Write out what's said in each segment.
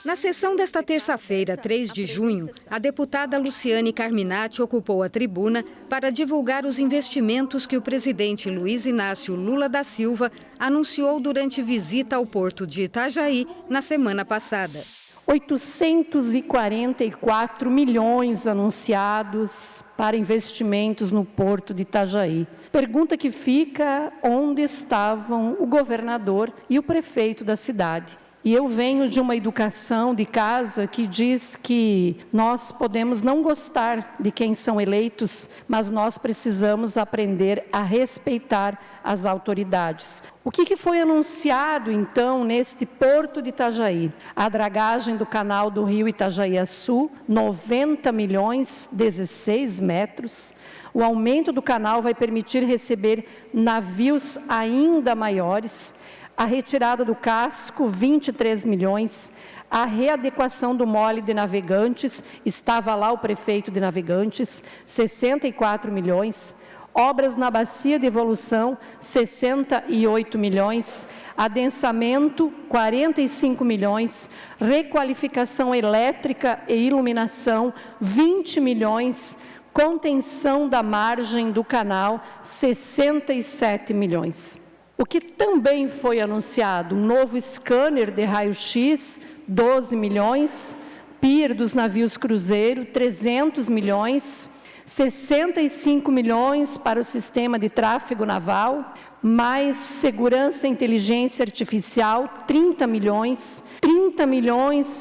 Na sessão desta terça-feira, 3 de junho, a deputada Luciane Carminati ocupou a tribuna para divulgar os investimentos que o presidente Luiz Inácio Lula da Silva anunciou durante visita ao porto de Itajaí na semana passada. 844 milhões anunciados para investimentos no porto de Itajaí. Pergunta que fica: onde estavam o governador e o prefeito da cidade? E eu venho de uma educação de casa que diz que nós podemos não gostar de quem são eleitos, mas nós precisamos aprender a respeitar as autoridades. O que foi anunciado, então, neste porto de Itajaí? A dragagem do canal do rio Itajaí-Açu, 90 milhões, 16 metros. O aumento do canal vai permitir receber navios ainda maiores. A retirada do casco, 23 milhões. A readequação do mole de Navegantes, estava lá o prefeito de Navegantes, 64 milhões. Obras na bacia de evolução, 68 milhões. Adensamento, 45 milhões. Requalificação elétrica e iluminação, 20 milhões. Contenção da margem do canal, 67 milhões. O que também foi anunciado, um novo scanner de raio-x, 12 milhões, pier dos navios cruzeiro, 300 milhões, 65 milhões para o sistema de tráfego naval, mais segurança e inteligência artificial, 30 milhões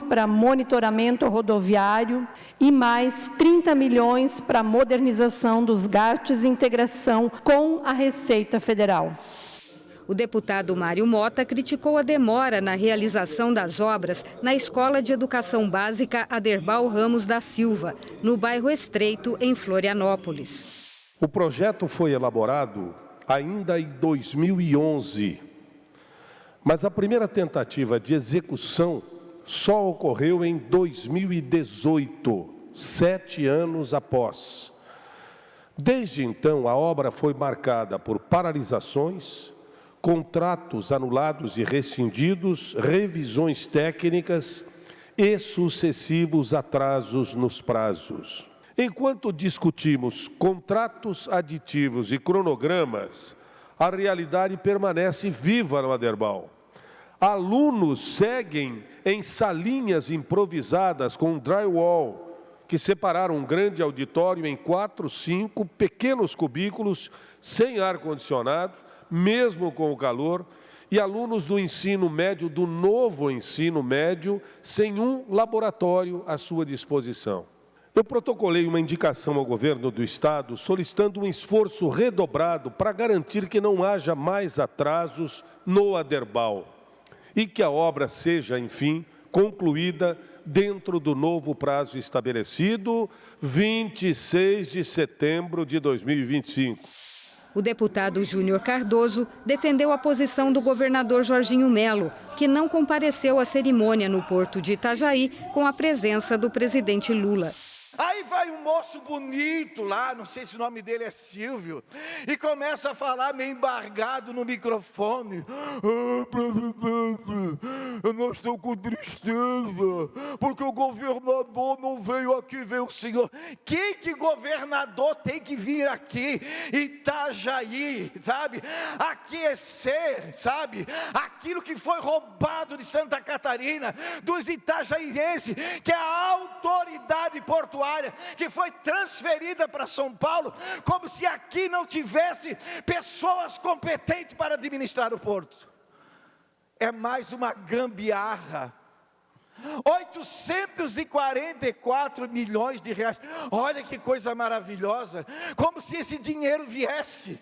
para monitoramento rodoviário e mais 30 milhões para modernização dos GATs e integração com a Receita Federal. O deputado Mário Mota criticou a demora na realização das obras na Escola de Educação Básica Aderbal Ramos da Silva, no bairro Estreito, em Florianópolis. O projeto foi elaborado ainda em 2011, mas a primeira tentativa de execução só ocorreu em 2018, 7 anos após. Desde então, a obra foi marcada por paralisações, contratos anulados e rescindidos, revisões técnicas e sucessivos atrasos nos prazos. Enquanto discutimos contratos aditivos e cronogramas, a realidade permanece viva no Aderbal. Alunos seguem em salinhas improvisadas com drywall, que separaram um grande auditório em 4, 5 pequenos cubículos sem ar-condicionado, mesmo com o calor, e alunos do ensino médio, do novo ensino médio, sem um laboratório à sua disposição. Eu protocolei uma indicação ao governo do Estado solicitando um esforço redobrado para garantir que não haja mais atrasos no Aderbal e que a obra seja, enfim, concluída dentro do novo prazo estabelecido, 26 de setembro de 2025. O deputado Júnior Cardoso defendeu a posição do governador Jorginho Melo, que não compareceu à cerimônia no porto de Itajaí com a presença do presidente Lula. Aí vai um moço bonito lá, não sei se o nome dele é Silvio, e começa a falar meio embargado no microfone. Presidente, eu não estou com tristeza, porque o governador não veio aqui ver o senhor. Que governador tem que vir aqui? Itajaí, sabe? Aquecer, sabe? Aquilo que foi roubado de Santa Catarina, dos itajaienses, que é a autoridade portuária, que foi transferida para São Paulo, como se aqui não tivesse pessoas competentes para administrar o porto. É mais uma gambiarra. 844 milhões de reais. Olha que coisa maravilhosa. Como se esse dinheiro viesse.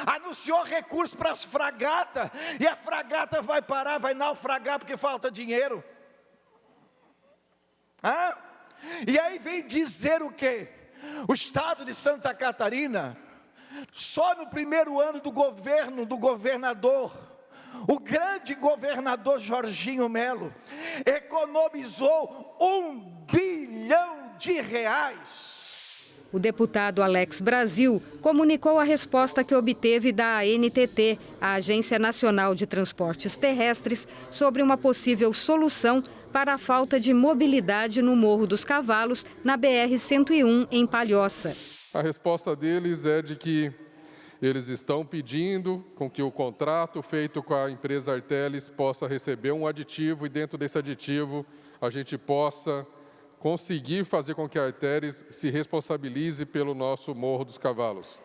Anunciou recursos para as fragatas, e a fragata vai parar, vai naufragar porque falta dinheiro. E aí vem dizer o quê? O estado de Santa Catarina, só no primeiro ano do governo do governador, o grande governador Jorginho Melo, economizou R$ 1 bilhão. O deputado Alex Brasil comunicou a resposta que obteve da ANTT, a Agência Nacional de Transportes Terrestres, sobre uma possível solução para a falta de mobilidade no Morro dos Cavalos, na BR-101, em Palhoça. A resposta deles é de que eles estão pedindo com que o contrato feito com a empresa Artelis possa receber um aditivo e dentro desse aditivo a gente possa conseguir fazer com que a Artelis se responsabilize pelo nosso Morro dos Cavalos.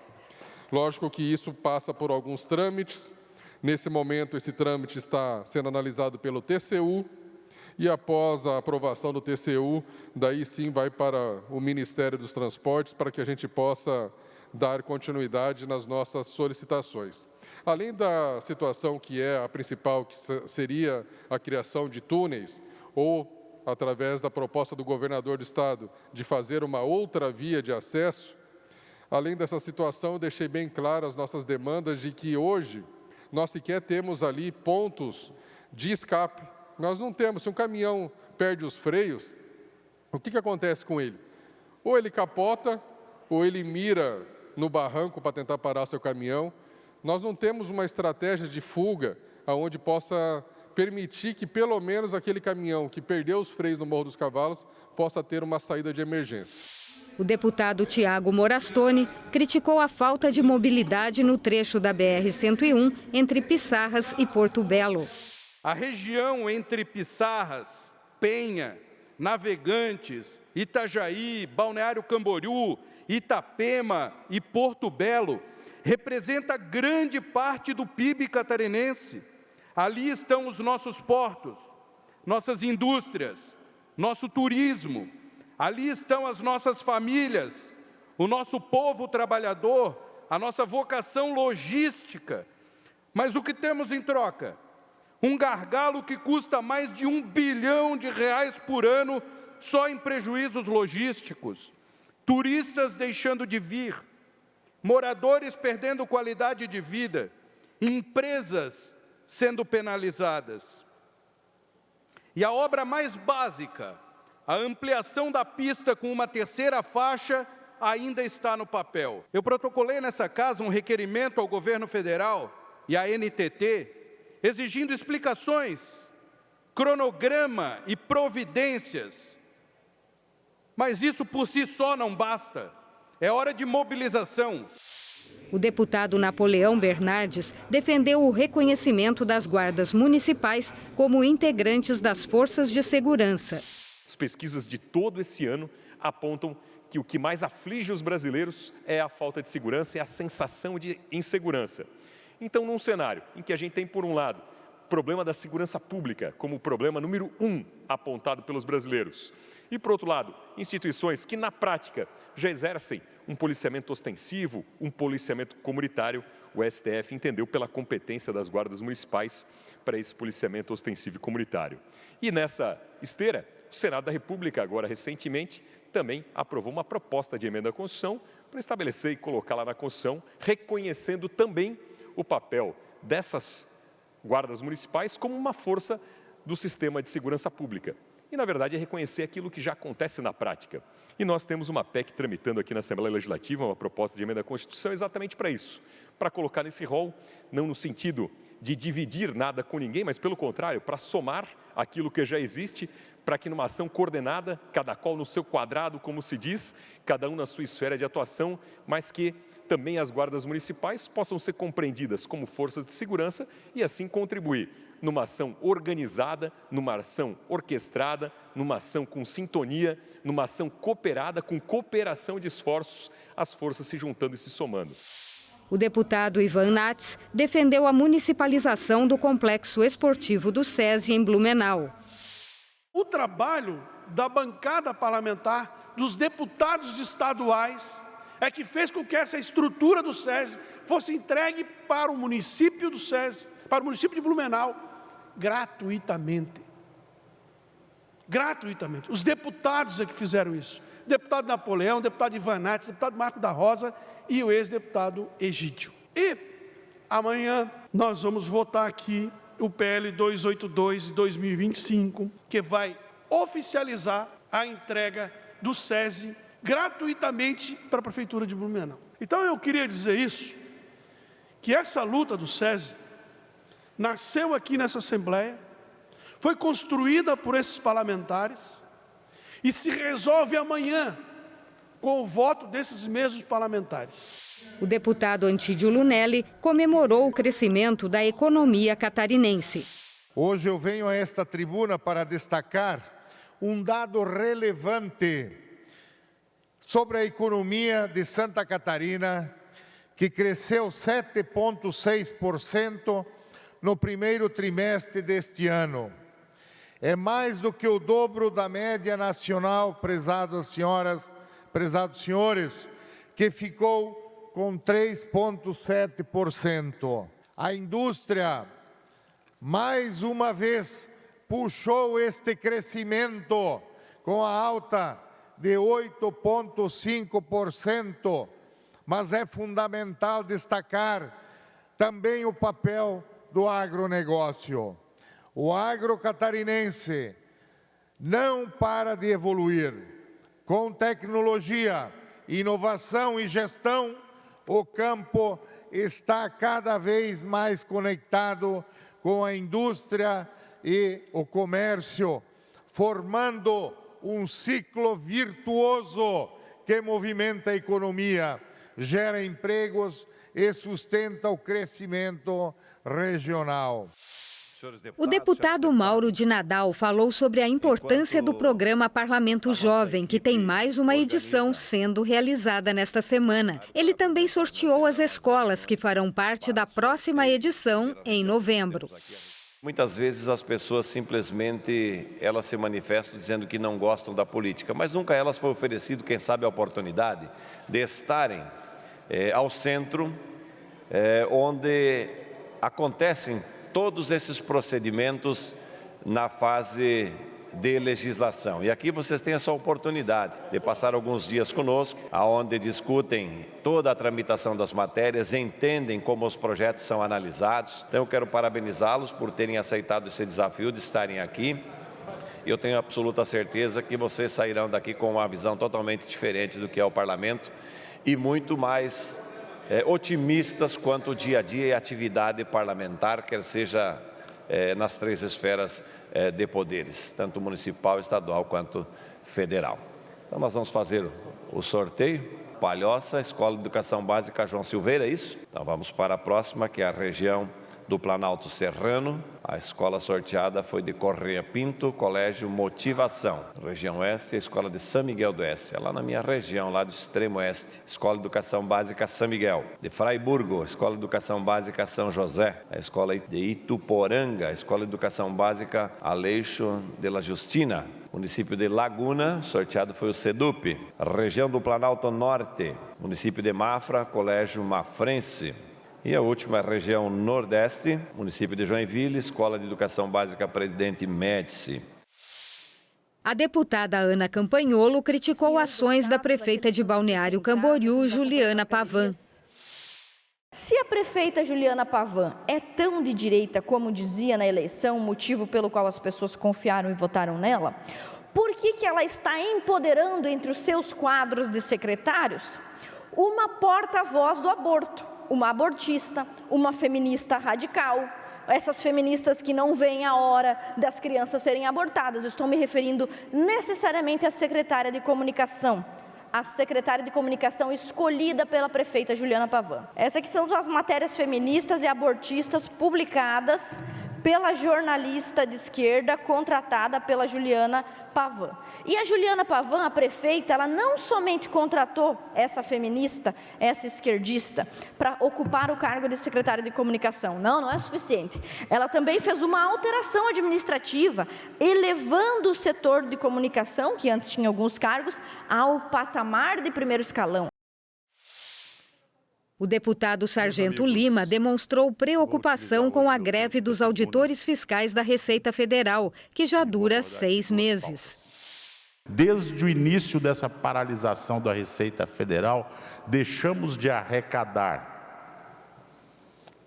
Lógico que isso passa por alguns trâmites. Nesse momento, esse trâmite está sendo analisado pelo TCU e após a aprovação do TCU, daí sim vai para o Ministério dos Transportes para que a gente possa dar continuidade nas nossas solicitações. Além da situação que é a principal, que seria a criação de túneis ou através da proposta do governador do estado de fazer uma outra via de acesso, além dessa situação, eu deixei bem claro as nossas demandas de que hoje nós sequer temos ali pontos de escape. Nós não temos. Se um caminhão perde os freios, o que acontece com ele? Ou ele capota, ou ele mira no barranco para tentar parar seu caminhão. Nós não temos uma estratégia de fuga onde possa permitir que pelo menos aquele caminhão que perdeu os freios no Morro dos Cavalos possa ter uma saída de emergência. O deputado Tiago Morastone criticou a falta de mobilidade no trecho da BR-101 entre Pissarras e Porto Belo. A região entre Pissarras, Penha, Navegantes, Itajaí, Balneário Camboriú, Itapema e Porto Belo representa grande parte do PIB catarinense. Ali estão os nossos portos, nossas indústrias, nosso turismo. Ali estão as nossas famílias, o nosso povo trabalhador, a nossa vocação logística. Mas o que temos em troca? Um gargalo que custa mais de R$1 bilhão por ano só em prejuízos logísticos. Turistas deixando de vir, moradores perdendo qualidade de vida, empresas sendo penalizadas. E a obra mais básica, a ampliação da pista com uma terceira faixa, ainda está no papel. Eu protocolei nessa casa um requerimento ao governo federal e à ANTT, exigindo explicações, cronograma e providências. Mas isso por si só não basta. É hora de mobilização. O deputado Napoleão Bernardes defendeu o reconhecimento das guardas municipais como integrantes das forças de segurança. As pesquisas de todo esse ano apontam que o que mais aflige os brasileiros é a falta de segurança e a sensação de insegurança. Então, num cenário em que a gente tem, por um lado, o problema da segurança pública como o problema número 1 apontado pelos brasileiros, e, por outro lado, instituições que, na prática, já exercem um policiamento ostensivo, um policiamento comunitário, o STF entendeu pela competência das guardas municipais para esse policiamento ostensivo e comunitário. E nessa esteira, o Senado da República, agora recentemente, também aprovou uma proposta de emenda à Constituição para estabelecer e colocar lá na Constituição, reconhecendo também o papel dessas guardas municipais como uma força do sistema de segurança pública. E, na verdade, é reconhecer aquilo que já acontece na prática. E nós temos uma PEC tramitando aqui na Assembleia Legislativa, uma proposta de emenda à Constituição exatamente para isso, para colocar nesse rol, não no sentido de dividir nada com ninguém, mas pelo contrário, para somar aquilo que já existe, para que numa ação coordenada, cada qual no seu quadrado, como se diz, cada um na sua esfera de atuação, mas que também as guardas municipais possam ser compreendidas como forças de segurança e assim contribuir numa ação organizada, numa ação orquestrada, numa ação com sintonia, numa ação cooperada, com cooperação de esforços, as forças se juntando e se somando. O deputado Ivan Nats defendeu a municipalização do complexo esportivo do SESI em Blumenau. O trabalho da bancada parlamentar, dos deputados estaduais, é que fez com que essa estrutura do SESI fosse entregue para o município do SESI, para o município de Blumenau, gratuitamente. Gratuitamente. Os deputados é que fizeram isso. O deputado Napoleão, o deputado Ivan Nats, o deputado Marco da Rosa e o ex-deputado Egídio. E amanhã nós vamos votar aqui o PL 282 de 2025, que vai oficializar a entrega do SESI gratuitamente para a Prefeitura de Blumenau. Então eu queria dizer isso, que essa luta do SESI nasceu aqui nessa Assembleia, foi construída por esses parlamentares e se resolve amanhã com o voto desses mesmos parlamentares. O deputado Antídio Lunelli comemorou o crescimento da economia catarinense. Hoje eu venho a esta tribuna para destacar um dado relevante sobre a economia de Santa Catarina, que cresceu 7,6% no primeiro trimestre deste ano. É mais do que o dobro da média nacional, prezadas senhoras, prezados senhores, que ficou com 3,7%. A indústria, mais uma vez, puxou este crescimento com a alta de 8,5%, mas é fundamental destacar também o papel do agronegócio. O agro catarinense não para de evoluir. Com tecnologia, inovação e gestão, o campo está cada vez mais conectado com a indústria e o comércio, formando um ciclo virtuoso que movimenta a economia, gera empregos e sustenta o crescimento regional. O deputado Mauro de Nadal falou sobre a importância do programa Parlamento Jovem, que tem mais uma edição sendo realizada nesta semana. Ele também sorteou as escolas que farão parte da próxima edição em novembro. Muitas vezes as pessoas simplesmente elas se manifestam dizendo que não gostam da política, mas nunca elas foi oferecido, quem sabe, a oportunidade de estarem ao centro, onde acontecem todos esses procedimentos na fase de legislação. E aqui vocês têm essa oportunidade de passar alguns dias conosco, onde discutem toda a tramitação das matérias, entendem como os projetos são analisados. Então eu quero parabenizá-los por terem aceitado esse desafio de estarem aqui. Eu tenho absoluta certeza que vocês sairão daqui com uma visão totalmente diferente do que é o parlamento e muito mais otimistas quanto ao dia a dia e atividade parlamentar, quer seja nas três esferas de poderes, tanto municipal, estadual quanto federal. Então nós vamos fazer o sorteio. Palhoça, Escola de Educação Básica João Silveira, é isso? Então vamos para a próxima, que é a região do Planalto Serrano. A escola sorteada foi de Correia Pinto, Colégio Motivação. Região Oeste, a Escola de São Miguel do Oeste. É lá na minha região, lá do extremo oeste. Escola de Educação Básica São Miguel. De Fraiburgo, Escola de Educação Básica São José. A Escola de Ituporanga, Escola de Educação Básica Aleixo de la Justina. Município de Laguna, sorteado foi o SEDUP. Região do Planalto Norte, município de Mafra, Colégio Mafrense. E a última região Nordeste, município de Joinville, Escola de Educação Básica Presidente Médici. A deputada Ana Campanholo criticou ações da prefeita de Balneário Camboriú, Juliana Pavan. Se a prefeita Juliana Pavan é tão de direita como dizia na eleição, motivo pelo qual as pessoas confiaram e votaram nela, por que ela está empoderando entre os seus quadros de secretários uma porta-voz do aborto? Uma abortista, uma feminista radical, essas feministas que não veem a hora das crianças serem abortadas. Eu estou me referindo necessariamente à secretária de comunicação, a secretária de comunicação escolhida pela prefeita Juliana Pavan. Essas aqui são as matérias feministas e abortistas publicadas pela jornalista de esquerda contratada pela Juliana Pavan. E a Juliana Pavan, a prefeita, ela não somente contratou essa feminista, essa esquerdista, para ocupar o cargo de secretária de comunicação. Não é suficiente. Ela também fez uma alteração administrativa, elevando o setor de comunicação, que antes tinha alguns cargos, ao patamar de primeiro escalão. O deputado Sargento Lima demonstrou preocupação com a greve dos auditores fiscais da Receita Federal, que já dura 6 meses. Desde o início dessa paralisação da Receita Federal, deixamos de arrecadar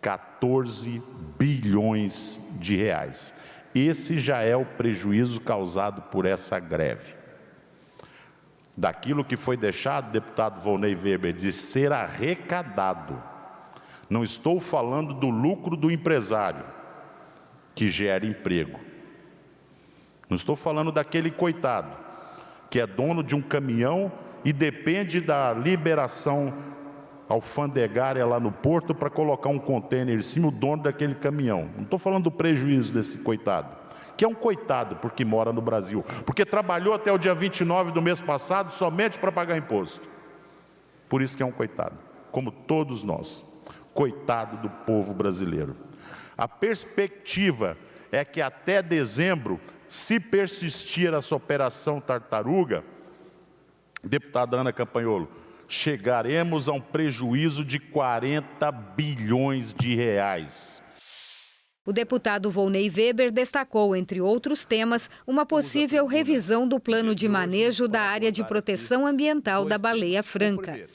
14 bilhões de reais. Esse já é o prejuízo causado por essa greve. daquilo que foi deixado, deputado Volney Weber, de ser arrecadado. Não estou falando do lucro do empresário, que gera emprego. Não estou falando daquele coitado, que é dono de um caminhão e depende da liberação alfandegária lá no porto para colocar um contêiner em cima, o dono daquele caminhão. Não estou falando do prejuízo desse coitado, que é um coitado porque mora no Brasil, porque trabalhou até o dia 29 do mês passado somente para pagar imposto. Por isso que é um coitado, como todos nós. Coitado do povo brasileiro. A perspectiva é que até dezembro, se persistir essa operação tartaruga, deputada Ana Campanholo, chegaremos a um prejuízo de 40 bilhões de reais. O deputado Volney Weber destacou, entre outros temas, uma possível revisão do plano de manejo da área de proteção ambiental da Baleia Franca.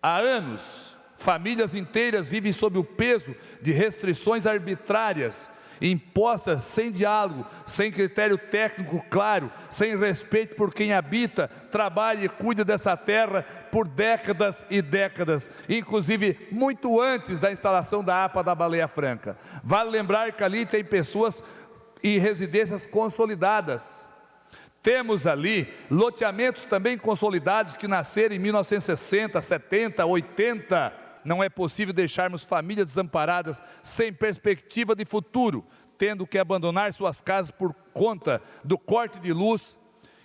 Há anos, famílias inteiras vivem sob o peso de restrições arbitrárias, impostas sem diálogo, sem critério técnico claro, sem respeito por quem habita, trabalha e cuida dessa terra por décadas e décadas, inclusive muito antes da instalação da APA da Baleia Franca. Vale lembrar que ali tem pessoas e residências consolidadas. Temos ali loteamentos também consolidados que nasceram em 1960, 70, 80. Não é possível deixarmos famílias desamparadas sem perspectiva de futuro, tendo que abandonar suas casas por conta do corte de luz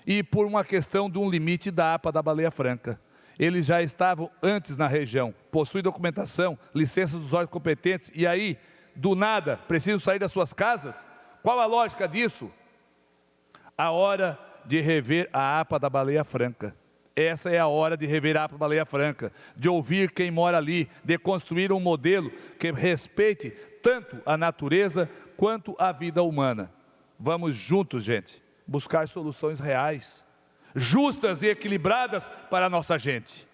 e por uma questão de um limite da APA da Baleia Franca. Eles já estavam antes na região, possuem documentação, licenças dos órgãos competentes e aí, do nada, precisam sair das suas casas? Qual a lógica disso? A hora de rever a APA da Baleia Franca. Essa é a hora de rever a APA da Baleia Franca, de ouvir quem mora ali, de construir um modelo que respeite tanto a natureza quanto a vida humana. Vamos juntos, gente, buscar soluções reais, justas e equilibradas para a nossa gente.